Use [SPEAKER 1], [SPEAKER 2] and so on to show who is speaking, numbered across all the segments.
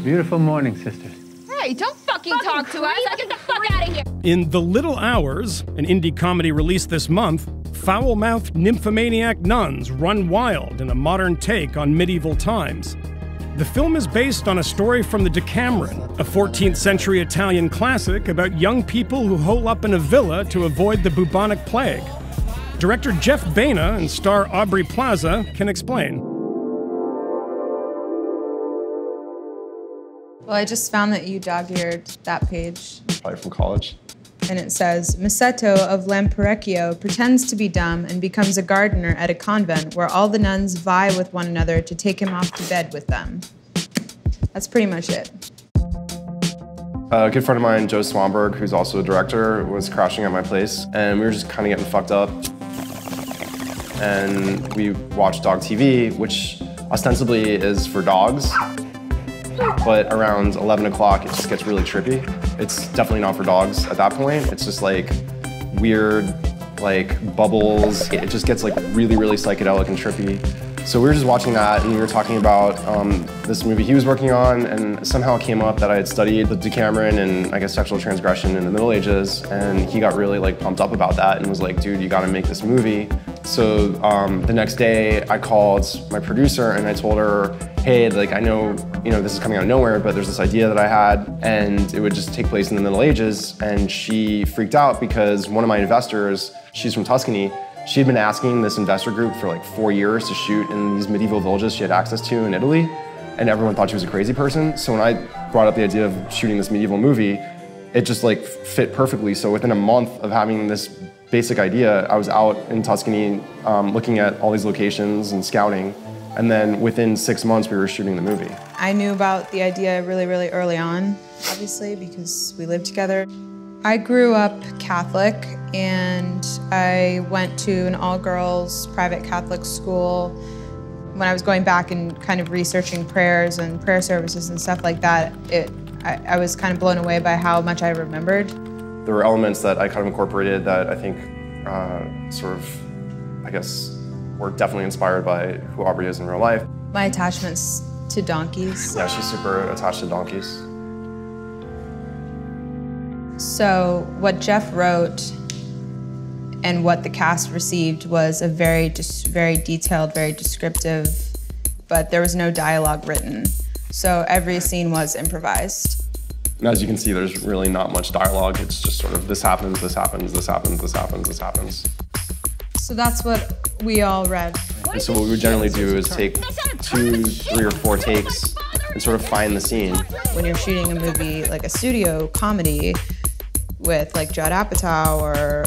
[SPEAKER 1] Beautiful morning, sisters.
[SPEAKER 2] Hey, don't fucking talk to us. Get the fuck out of here.
[SPEAKER 3] In The Little Hours, an indie comedy released this month, foul-mouthed nymphomaniac nuns run wild in a modern take on medieval times. The film is based on a story from the Decameron, a 14th century Italian classic about young people who hole up in a villa to avoid the bubonic plague. Director Jeff Baena and star Aubrey Plaza can explain.
[SPEAKER 4] Well, I just found that you dog-eared that page.
[SPEAKER 5] Probably from college.
[SPEAKER 4] And it says, Masetto of Lamperecchio pretends to be dumb and becomes a gardener at a convent where all the nuns vie with one another to take him off to bed with them. That's pretty much it.
[SPEAKER 5] A good friend of mine, Joe Swanberg, who's also a director, was crashing at my place, and we were just kind of getting fucked up. And we watched dog TV, which ostensibly is for dogs. But around 11 o'clock, it just gets really trippy. It's definitely not for dogs at that point. It's just like weird, like bubbles. It just gets like really, really psychedelic and trippy. So we were just watching that and we were talking about this movie he was working on, and somehow it came up that I had studied the Decameron and I guess sexual transgression in the Middle Ages, and he got really like pumped up about that and was like, dude, you gotta make this movie. So the next day I called my producer and I told her, hey, like I know, this is coming out of nowhere, but there's this idea that I had and it would just take place in the Middle Ages. And she freaked out because one of my investors, she's from Tuscany, she'd been asking this investor group for like 4 years to shoot in these medieval villages she had access to in Italy, and everyone thought she was a crazy person. So when I brought up the idea of shooting this medieval movie, it just like fit perfectly. So within a month of having this basic idea, I was out in Tuscany looking at all these locations and scouting, and then within 6 months we were shooting the movie.
[SPEAKER 4] I knew about the idea really, really early on, obviously, because we lived together. I grew up Catholic, and I went to an all-girls private Catholic school. When I was going back and kind of researching prayers and prayer services and stuff like that, I was kind of blown away by how much I remembered.
[SPEAKER 5] There were elements that I kind of incorporated that I think were definitely inspired by who Aubrey is in real life.
[SPEAKER 4] My attachments to donkeys.
[SPEAKER 5] Yeah, she's super attached to donkeys.
[SPEAKER 4] So what Jeff wrote and what the cast received was a very detailed, very descriptive, but there was no dialogue written. So every scene was improvised.
[SPEAKER 5] And as you can see, there's really not much dialogue. It's just sort of this happens, this happens, this happens, this happens, this happens.
[SPEAKER 4] So that's what we all read.
[SPEAKER 5] And so what we would generally do is take 2, 3, or 4 takes and sort of find the scene.
[SPEAKER 4] When you're shooting a movie, like a studio comedy with like Judd Apatow or,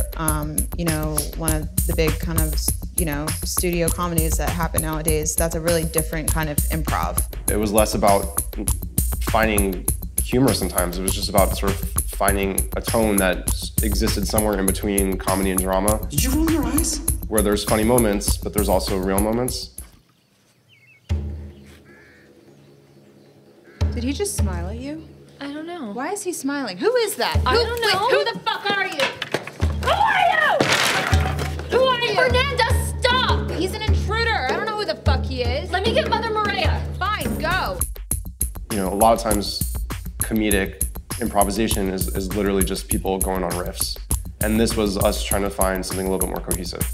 [SPEAKER 4] one of the big kind of, studio comedies that happen nowadays, that's a really different kind of improv.
[SPEAKER 5] It was less about finding humor sometimes. It was just about sort of finding a tone that existed somewhere in between comedy and drama.
[SPEAKER 6] Did you roll your eyes?
[SPEAKER 5] Where there's funny moments, but there's also real moments.
[SPEAKER 2] Did he just smile at you?
[SPEAKER 7] I don't know.
[SPEAKER 2] Why is he smiling? Who is that?
[SPEAKER 7] I don't know.
[SPEAKER 2] Who the fuck are you? Who are you? Who are you?
[SPEAKER 7] Fernanda, stop!
[SPEAKER 2] He's an intruder. I don't know who the fuck he is.
[SPEAKER 7] Let me get Mother Maria.
[SPEAKER 2] Fine, go.
[SPEAKER 5] A lot of times comedic improvisation is literally just people going on riffs. And this was us trying to find something a little bit more cohesive.